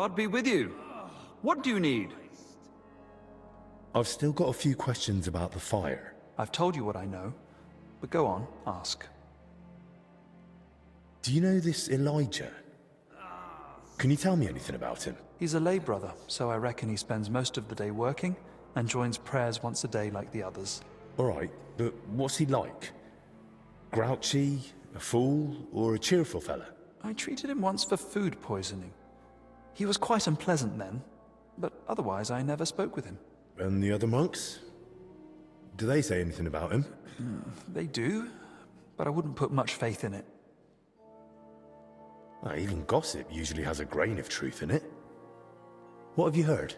God be with you. What do you need? I've still got a few questions about the fire. I've told you what I know, but go on, ask. Do you know this Elijah? Can you tell me anything about him? He's a lay brother, so I reckon he spends most of the day working and joins prayers once a day like the others. Alright, but what's he like? Grouchy, a fool, or a cheerful fella? I treated him once for food poisoning. He was quite unpleasant then, but otherwise I never spoke with him. And the other monks? Do they say anything about him? They do, but I wouldn't put much faith in it. Even gossip usually has a grain of truth in it. What have you heard?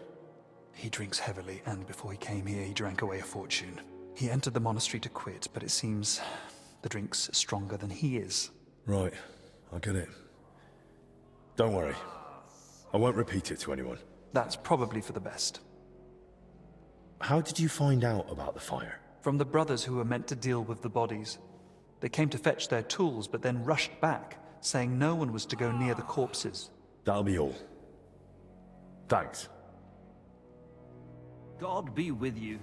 He drinks heavily, and before he came here, he drank away a fortune. He entered the monastery to quit, but it seems the drink's stronger than he is. Right, I get it. Don't worry. I won't repeat it to anyone. That's probably for the best. How did you find out about the fire? From the brothers who were meant to deal with the bodies. They came to fetch their tools, but then rushed back, saying no one was to go near the corpses. That'll be all. Thanks. God be with you.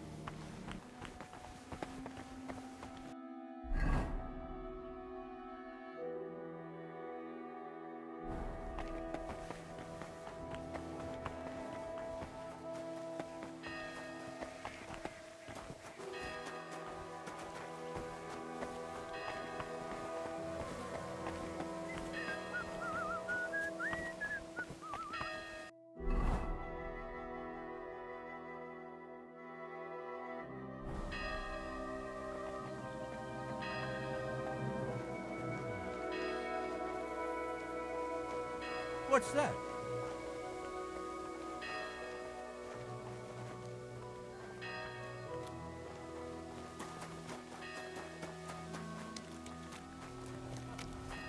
What's that?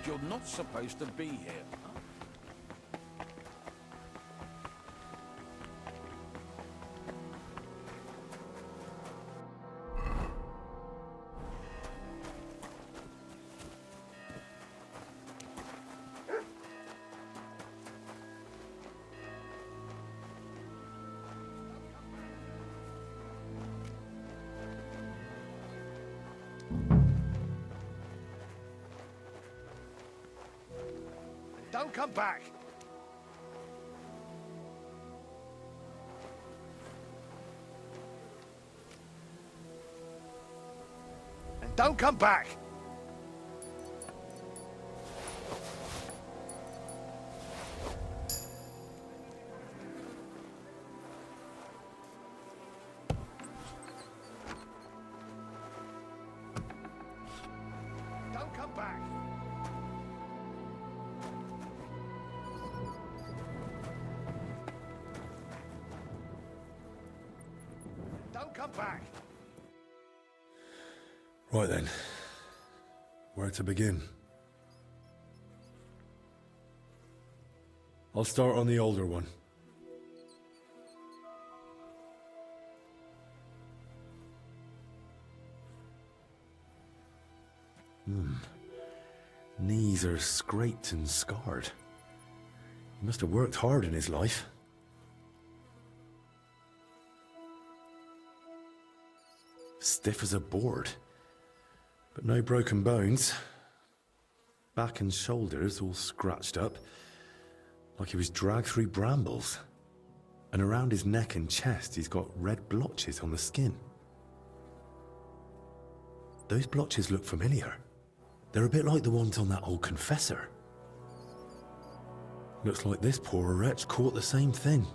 You're not supposed to be here. Don't come back! And don't come back! Don't come back! Don't come back! Right then. Where to begin? I'll start on the older one. Knees are scraped and scarred. He must have worked hard in his life. Stiff as a board. But no broken bones. Back and shoulders all scratched up, like he was dragged through brambles. And around his neck and chest he's got red blotches on the skin. Those blotches look familiar. They're a bit like the ones on that old confessor. Looks like this poor wretch caught the same thing.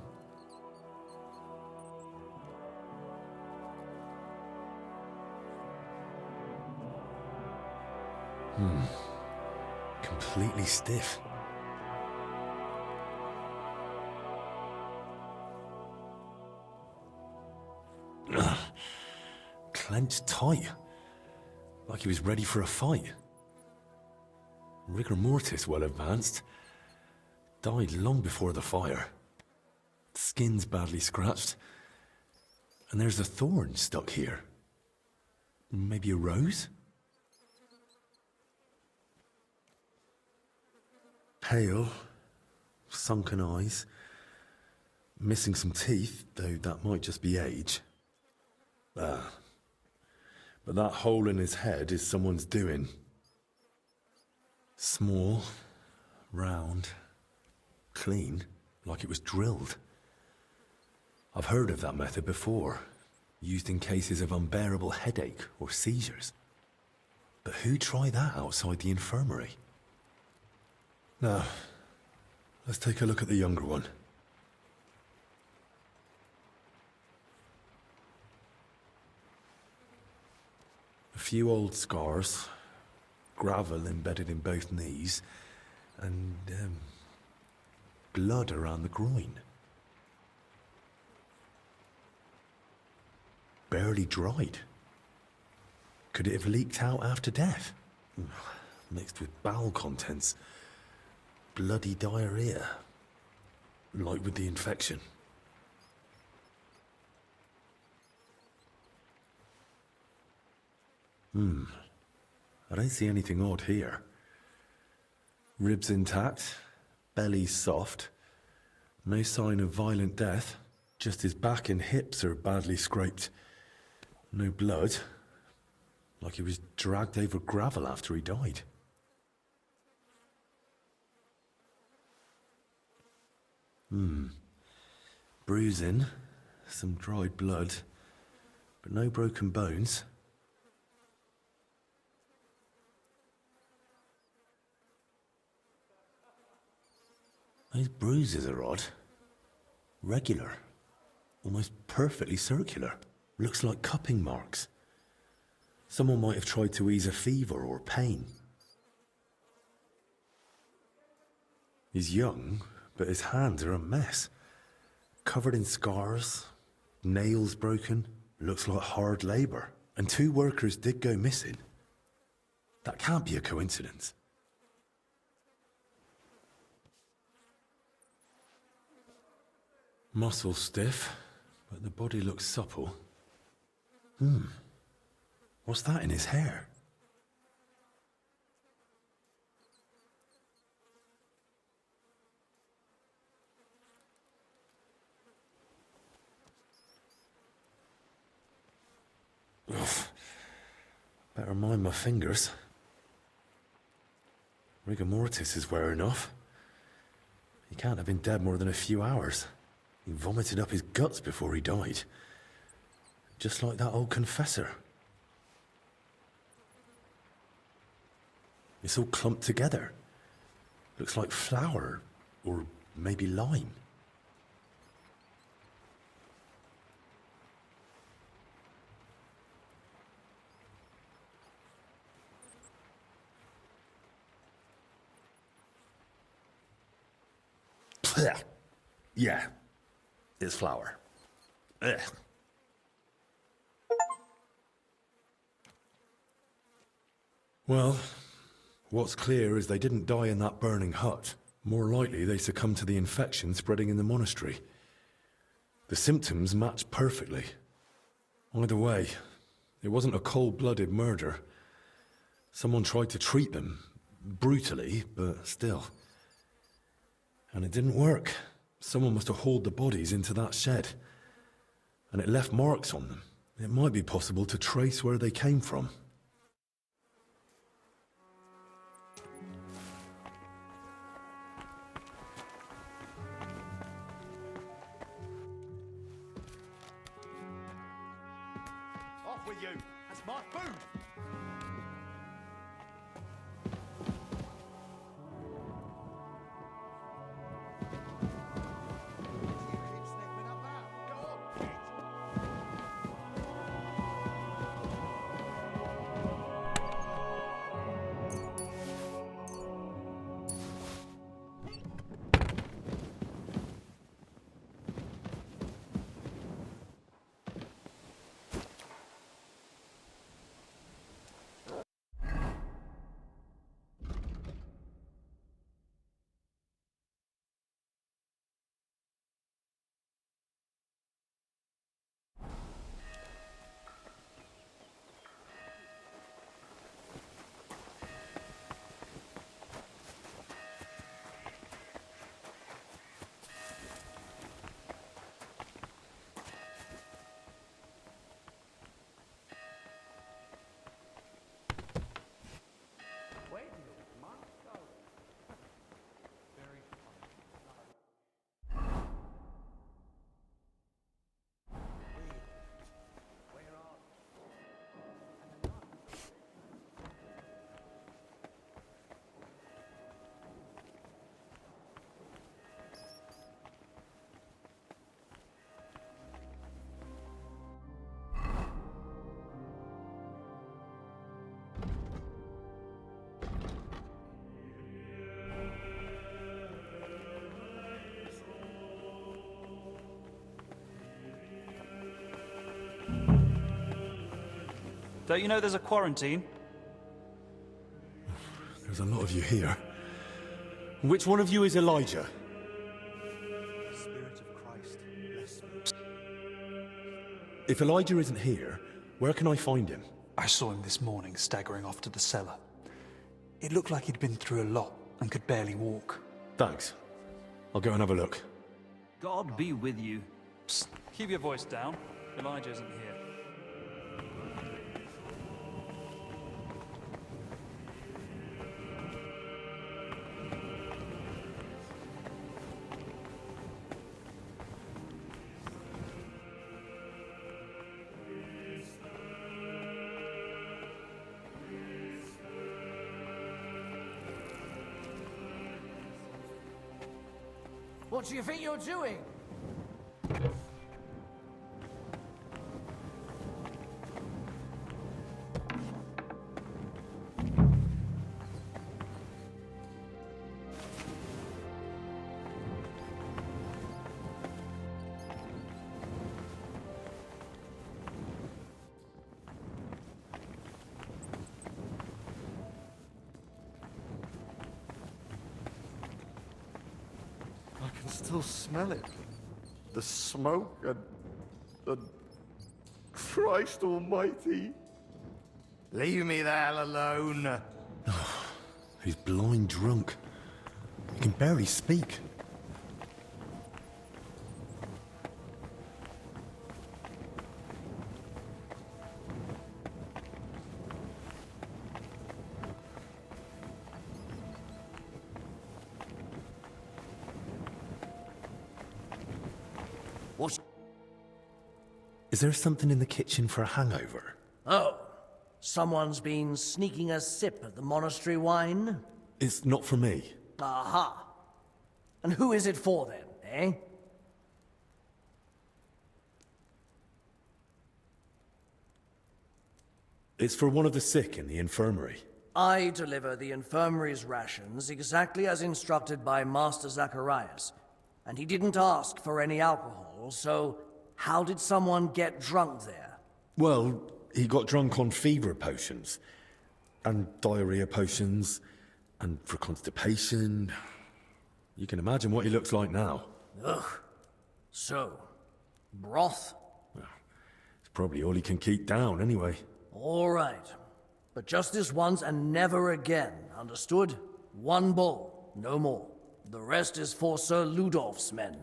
Completely stiff. Clenched tight. Like he was ready for a fight. Rigor mortis well advanced. Died long before the fire. Skin's badly scratched. And there's a thorn stuck here. Maybe a rose? Pale, sunken eyes, Missing some teeth, though that might just be age. But that hole in his head is someone's doing. Small, round, clean, like it was drilled. I've heard of that method before, used in cases of unbearable headache or seizures. But who'd try that outside the infirmary? Now, let's take a look at the younger one. A few old scars, gravel embedded in both knees, and blood around the groin. Barely dried. Could it have leaked out after death? Mixed with bowel contents. Bloody diarrhea. Like with the infection. I don't see anything odd here. Ribs intact, belly soft. No sign of violent death. Just his back and hips are badly scraped. No blood. Like he was dragged over gravel after he died. Bruising, some dried blood, but no broken bones. Those bruises are odd. Regular. Almost perfectly circular. Looks like cupping marks. Someone might have tried to ease a fever or pain. He's young, but his hands are a mess. Covered in scars, nails broken, looks like hard labour. And 2 workers did go missing. That can't be a coincidence. Muscle stiff, but the body looks supple. What's that in his hair? Better mind my fingers. Rigor mortis is wearing off. He can't have been dead more than a few hours. He vomited up his guts before he died. Just like that old confessor. It's all clumped together. Looks like flour, or maybe lime. Yeah, it's flour. Ugh. Well, what's clear is they didn't die in that burning hut. More likely they succumbed to the infection spreading in the monastery. The symptoms match perfectly. Either way, it wasn't a cold-blooded murder. Someone tried to treat them, brutally, but still. And it didn't work. Someone must have hauled the bodies into that shed. And it left marks on them. It might be possible to trace where they came from. Off with you. That's my food. Don't you know there's a quarantine? There's a lot of you here. Which one of you is Elijah? Spirit of Christ, bless me. If Elijah isn't here, where can I find him? I saw him this morning staggering off to the cellar. It looked like he'd been through a lot and could barely walk. Thanks. I'll go and have a look. God be with you. Psst, keep your voice down. Elijah isn't here. What do you think you're doing? I can still smell it. The smoke and Christ Almighty. Leave me the hell alone. He's blind drunk. He can barely speak. What? Is there something in the kitchen for a hangover? Oh, someone's been sneaking a sip of the monastery wine? It's not for me. Aha. And who is it for then, eh? It's for one of the sick in the infirmary. I deliver the infirmary's rations exactly as instructed by Master Zacharias. And he didn't ask for any alcohol, so how did someone get drunk there? Well, he got drunk on fever potions, and diarrhea potions, and for constipation. You can imagine what he looks like now. Ugh. So, broth? It's probably all he can keep down anyway. All right. But just this once and never again, understood? One bowl, no more. The rest is for Sir Ludolf's men.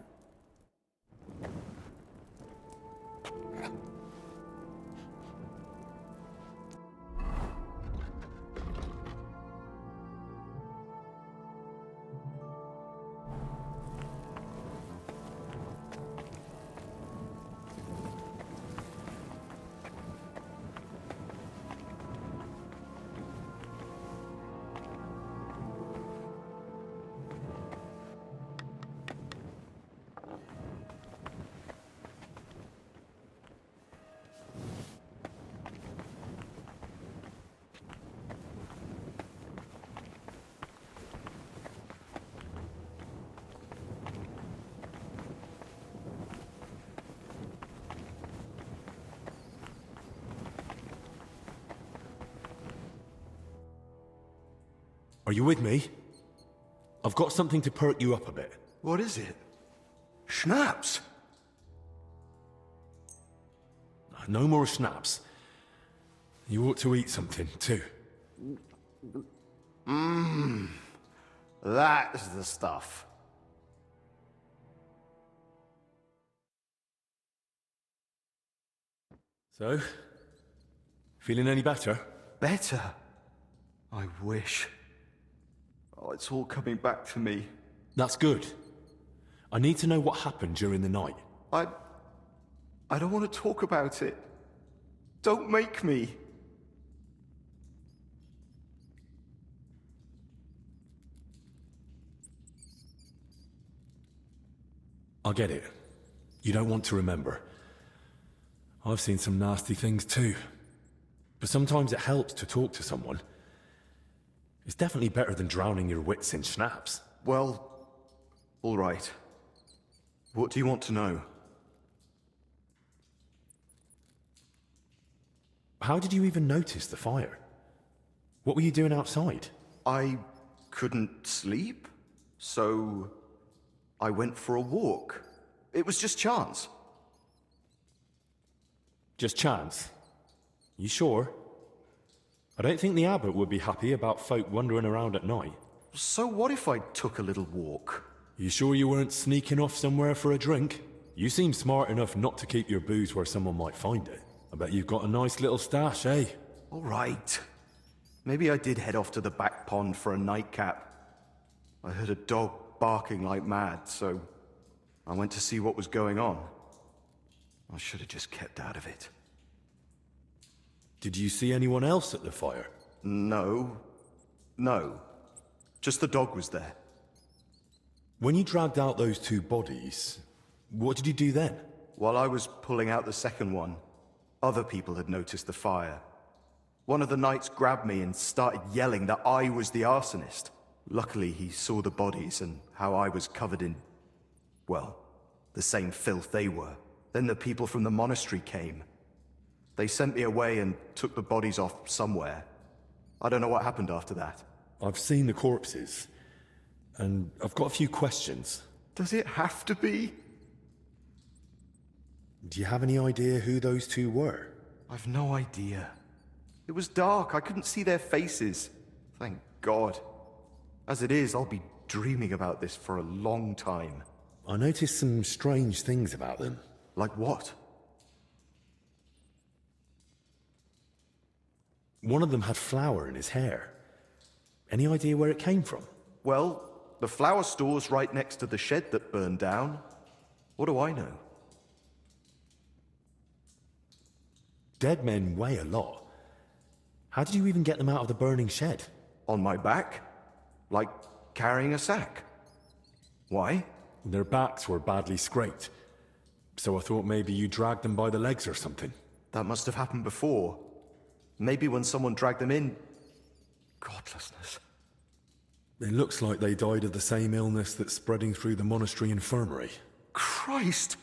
Are you with me? I've got something to perk you up a bit. What is it? Schnapps? No more schnapps. You ought to eat something, too. That's the stuff. So, feeling any better? Better? I wish. Oh, it's all coming back to me. That's good. I need to know what happened during the night. I don't want to talk about it. Don't make me. I get it. You don't want to remember. I've seen some nasty things too. But sometimes it helps to talk to someone. It's definitely better than drowning your wits in schnapps. Well, all right. What do you want to know? How did you even notice the fire? What were you doing outside? I couldn't sleep, so I went for a walk. It was just chance. Just chance? You sure? I don't think the abbot would be happy about folk wandering around at night. So what if I took a little walk? You sure you weren't sneaking off somewhere for a drink? You seem smart enough not to keep your booze where someone might find it. I bet you've got a nice little stash, eh? All right. Maybe I did head off to the back pond for a nightcap. I heard a dog barking like mad, so I went to see what was going on. I should have just kept out of it. Did you see anyone else at the fire? No. Just the dog was there. When you dragged out those two bodies, what did you do then? While I was pulling out the second one, other people had noticed the fire. One of the knights grabbed me and started yelling that I was the arsonist. Luckily, he saw the bodies and how I was covered in, well, the same filth they were. Then the people from the monastery came. They sent me away and took the bodies off somewhere. I don't know what happened after that. I've seen the corpses, and I've got a few questions. Does it have to be? Do you have any idea who those two were? I've no idea. It was dark. I couldn't see their faces. Thank God. As it is, I'll be dreaming about this for a long time. I noticed some strange things about them. Like what? One of them had flour in his hair. Any idea where it came from? Well, the flower store's right next to the shed that burned down. What do I know? Dead men weigh a lot. How did you even get them out of the burning shed? On my back? Like carrying a sack. Why? Their backs were badly scraped, so I thought maybe you dragged them by the legs or something. That must have happened before. Maybe when someone dragged them in. Godlessness. It looks like they died of the same illness that's spreading through the monastery infirmary. Christ!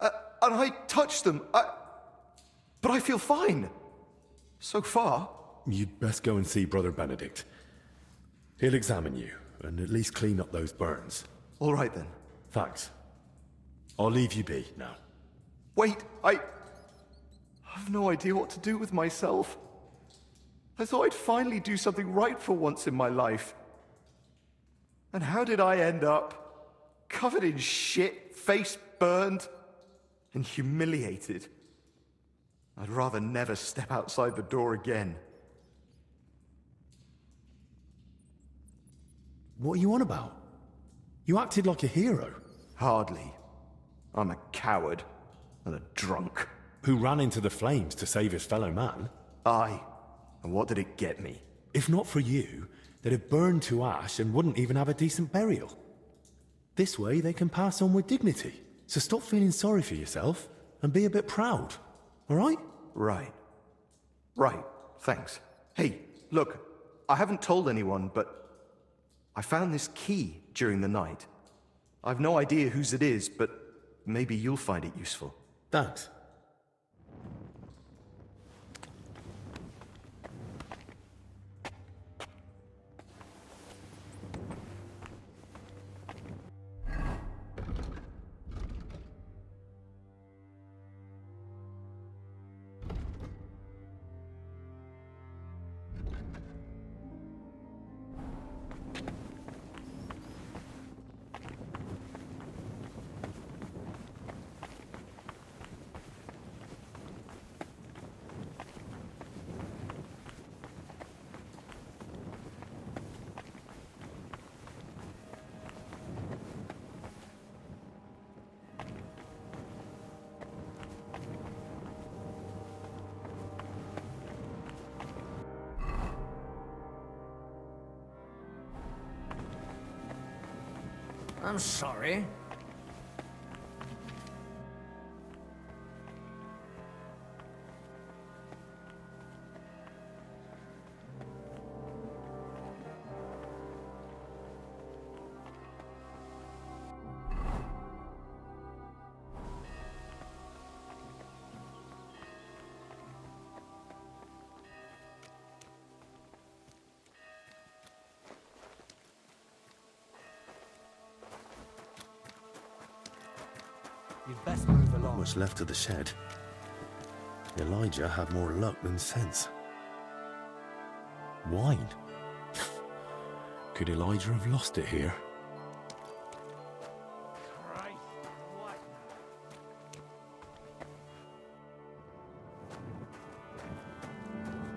And I touched them. But I feel fine. So far. You'd best go and see Brother Benedict. He'll examine you, and at least clean up those burns. All right then. Thanks. I'll leave you be now. Wait, I have no idea what to do with myself. I thought I'd finally do something right for once in my life. And how did I end up? Covered in shit, face burned, and humiliated. I'd rather never step outside the door again. What are you on about? You acted like a hero. Hardly. I'm a coward and a drunk. Who ran into the flames to save his fellow man. Aye. And what did it get me? If not for you, they'd have burned to ash and wouldn't even have a decent burial. This way they can pass on with dignity. So stop feeling sorry for yourself and be a bit proud, all right? Right. Thanks. Hey, look, I haven't told anyone, but I found this key during the night. I've no idea whose it is, but maybe you'll find it useful. Thanks. I'm sorry. best move Not along. much left of the shed. Elijah had more luck than sense. Wine? Could Elijah have lost it here?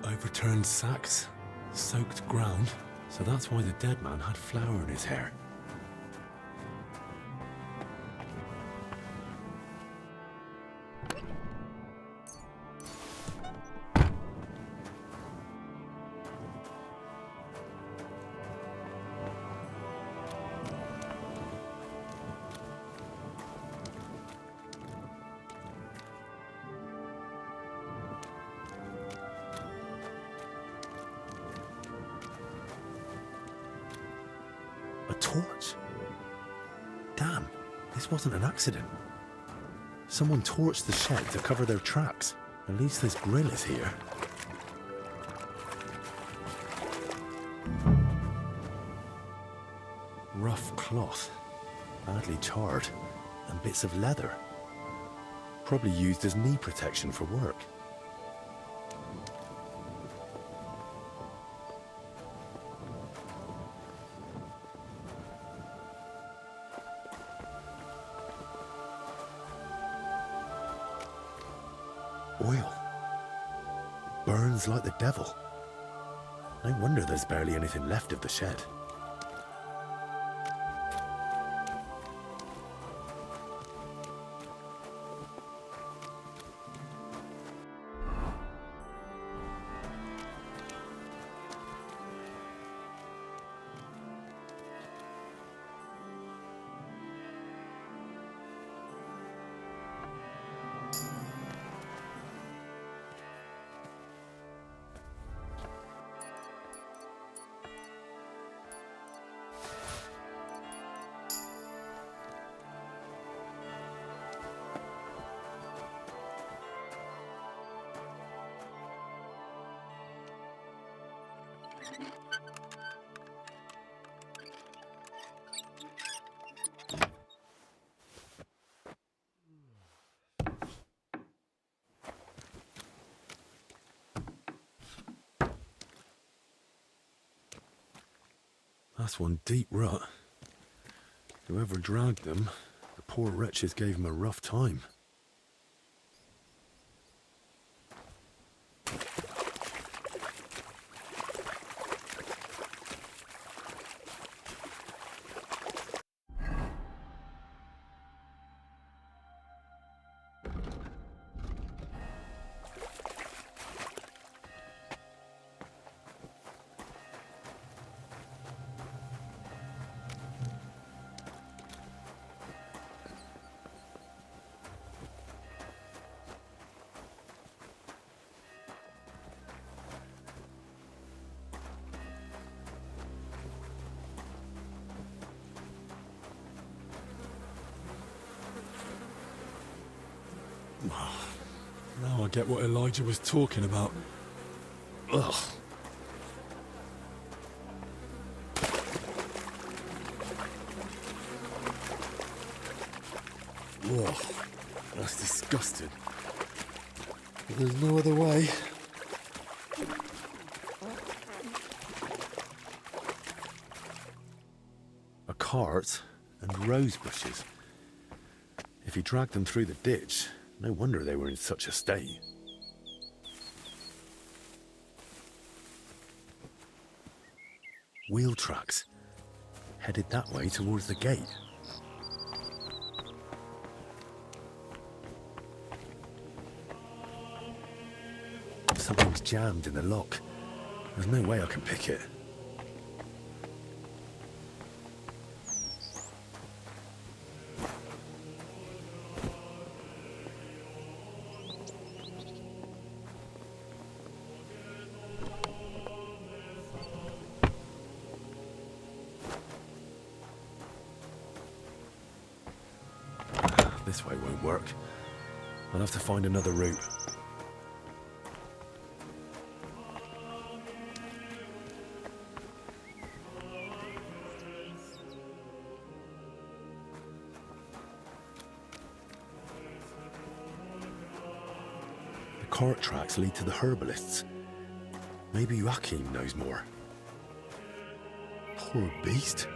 Overturned sacks, soaked ground, so that's why the dead man had flour in his hair. A torch? Damn, this wasn't an accident. Someone torched the shed to cover their tracks. At least this grill is here. Rough cloth, badly charred, and bits of leather. Probably used as knee protection for work. Oil. Burns like the devil. No wonder there's barely anything left of the shed. That's one deep rut. Whoever dragged them, the poor wretches gave him a rough time. Now I get what Elijah was talking about. Ugh. Ugh. That's disgusting. But there's no other way. A cart and rose bushes. If he dragged them through the ditch, no wonder they were in such a state. Wheel tracks. Headed that way towards the gate. Something's jammed in the lock. There's no way I can pick it. This way won't work. I'll have to find another route. cart tracks lead to the herbalist's. Maybe Joachim knows more. Poor beast.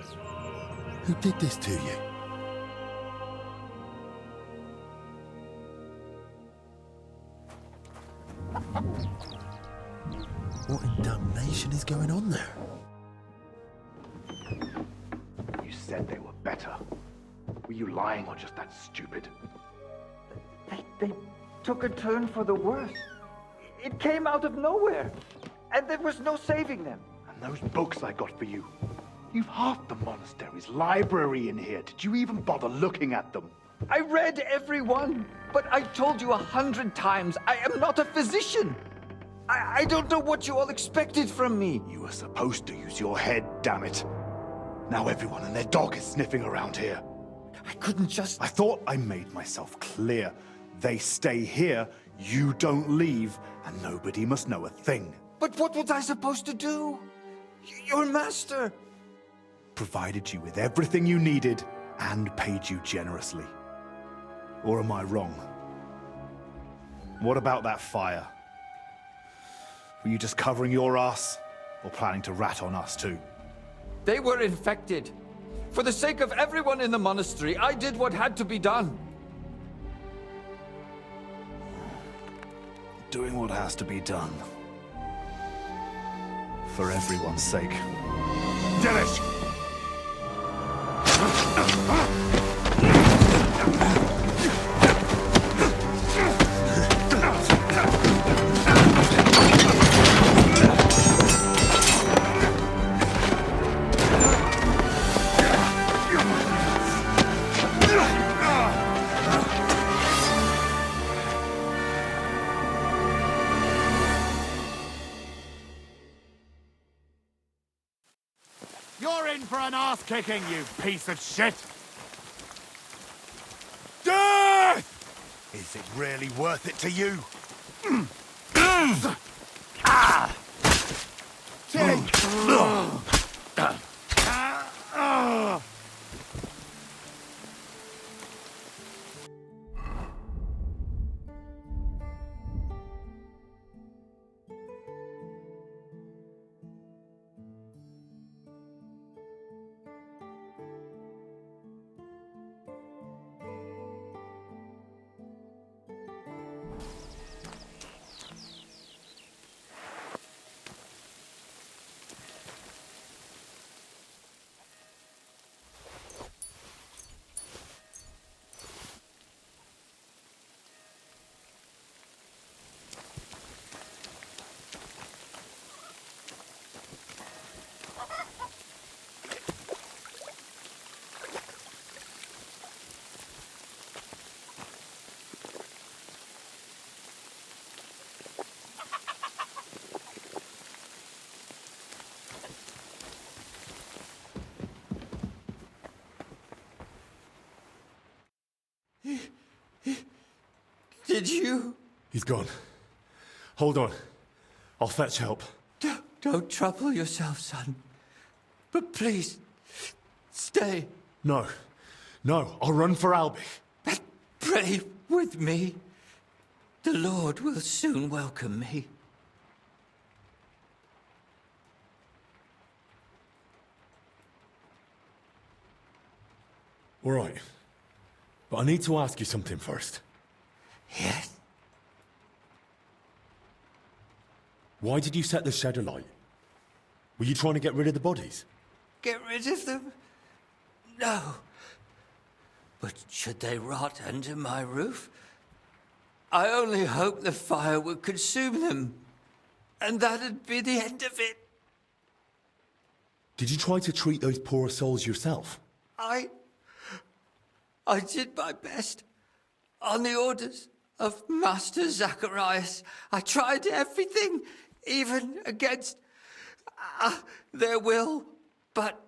Who did this to you? What in damnation is going on there? You said they were better. Were you lying or just that stupid? They took a turn for the worse. It came out of nowhere, and there was no saving them. And those books I got for you. You've half the monastery's library in here. Did you even bother looking at them? I read every one, but I told you 100 times, I am not a physician. I don't know what you all expected from me. You were supposed to use your head, damn it. Now everyone and their dog is sniffing around here. I couldn't just... I thought I made myself clear. They stay here, you don't leave, and nobody must know a thing. But what was I supposed to do? Your master... Provided you with everything you needed and paid you generously. Or am I wrong? What about that fire? Were you just covering your ass, or planning to rat on us too? They were infected. For the sake of everyone in the monastery, I did what had to be done. Doing what has to be done. For everyone's sake. Dennis! You're in for an ass-kicking, you piece of shit! Death! Is it really worth it to you? Did you? He's gone. Hold on. I'll fetch help. Don't trouble yourself, son. But please, stay. No. No, I'll run for Albie. But pray with me. The Lord will soon welcome me. All right. But I need to ask you something first. Yes? Why did you set the shed alight? Were you trying to get rid of the bodies? Get rid of them? No. But should they rot under my roof? I only hope the fire would consume them. And that'd be the end of it. Did you try to treat those poor souls yourself? I did my best. On the orders of Master Zacharias, I tried everything, even against their will. But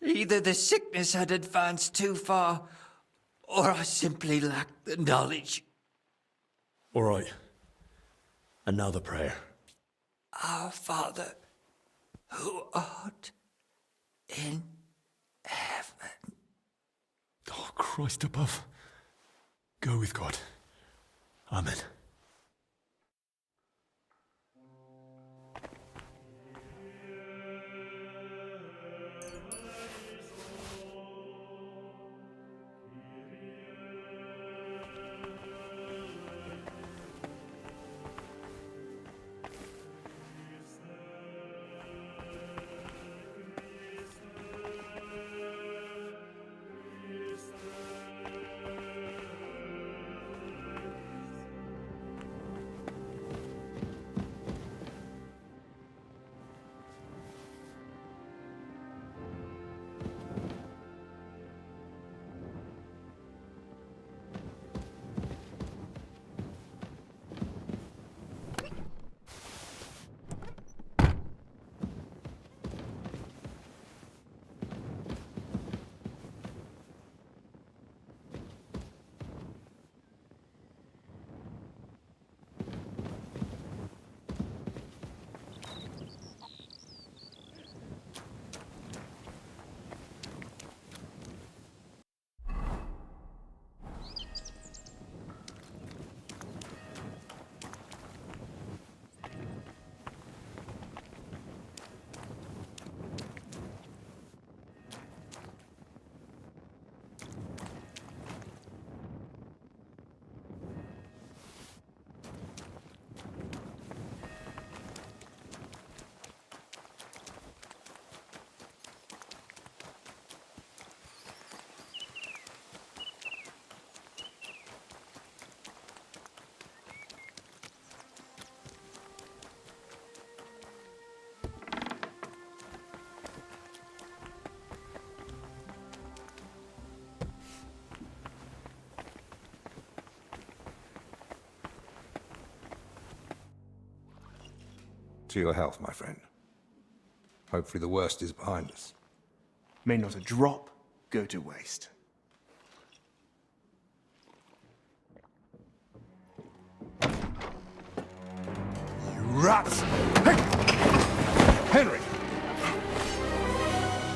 either the sickness had advanced too far, or I simply lacked the knowledge. All right. And now the prayer. Our Father, who art in heaven. Oh, Christ above. Go with God. Amen. To your health, my friend. Hopefully the worst is behind us. May not a drop go to waste. You rats! Hey! Henry!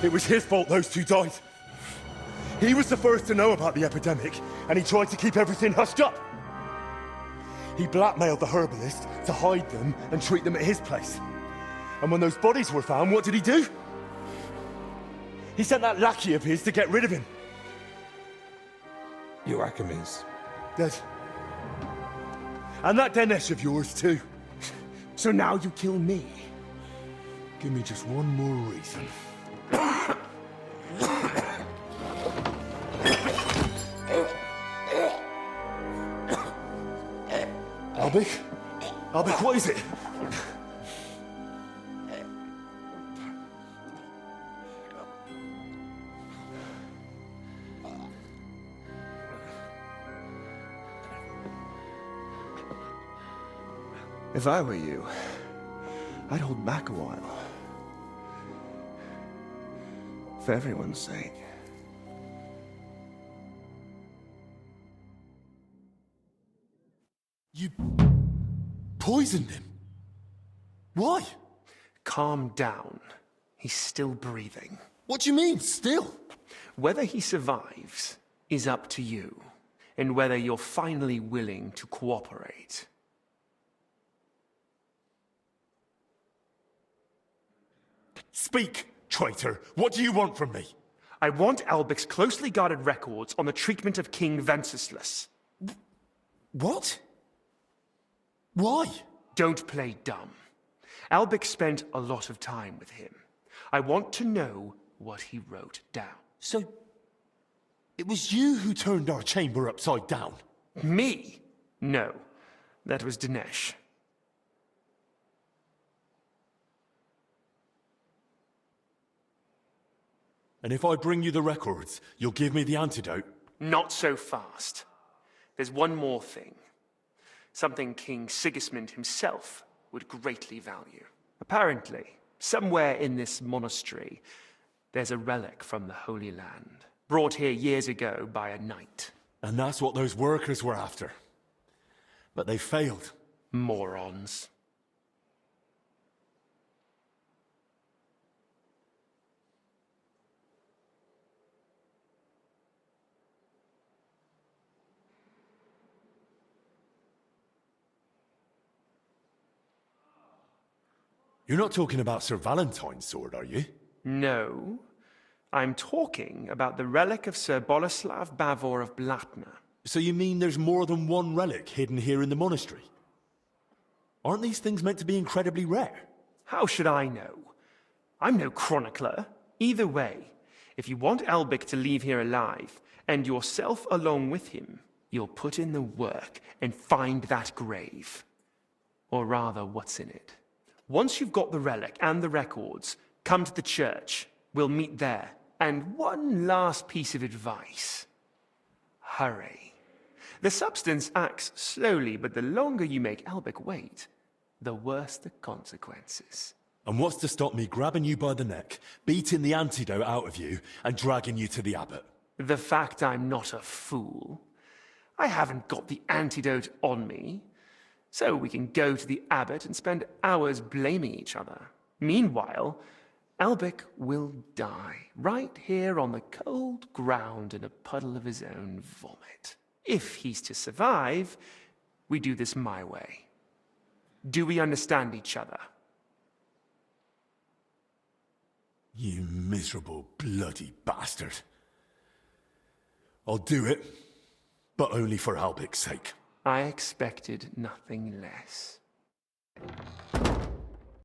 It was his fault those two died. He was the first to know about the epidemic, and he tried to keep everything hushed up. He blackmailed the herbalist to hide them and treat them at his place. And when those bodies were found, what did he do? He sent that lackey of his to get rid of him. Joachim is. Dead. And that Dinesh of yours, too. So now you kill me. Give me just one more reason. Albik? Albik, what is it? If I were you, I'd hold back a while. For everyone's sake. You poisoned him? Why? Calm down. He's still breathing. What do you mean, still? Whether he survives is up to you, and whether you're finally willing to cooperate. Speak, traitor. What do you want from me? I want Albic's closely guarded records on the treatment of King Venceslas. What? Why? Don't play dumb. Albic spent a lot of time with him. I want to know what he wrote down. So, it was you who turned our chamber upside down? Me? No. That was Dinesh. And if I bring you the records, you'll give me the antidote? Not so fast. There's one more thing. Something King Sigismund himself would greatly value. Apparently, somewhere in this monastery, there's a relic from the Holy Land, brought here years ago by a knight. And that's what those workers were after. But they failed. Morons. You're not talking about Sir Valentine's sword, are you? No. I'm talking about the relic of Sir Boleslav Bavor of Blatna. So you mean there's more than one relic hidden here in the monastery? Aren't these things meant to be incredibly rare? How should I know? I'm no chronicler. Either way, if you want Albic to leave here alive, and yourself along with him, you'll put in the work and find that grave. Or rather, what's in it. Once you've got the relic and the records, come to the church. We'll meet there. And one last piece of advice. Hurry. The substance acts slowly, but the longer you make Albic wait, the worse the consequences. And what's to stop me grabbing you by the neck, beating the antidote out of you, and dragging you to the abbot? The fact I'm not a fool. I haven't got the antidote on me. So we can go to the abbot and spend hours blaming each other. Meanwhile, Albic will die, right here on the cold ground in a puddle of his own vomit. If he's to survive, we do this my way. Do we understand each other? You miserable bloody bastard. I'll do it, but only for Albic's sake. I expected nothing less.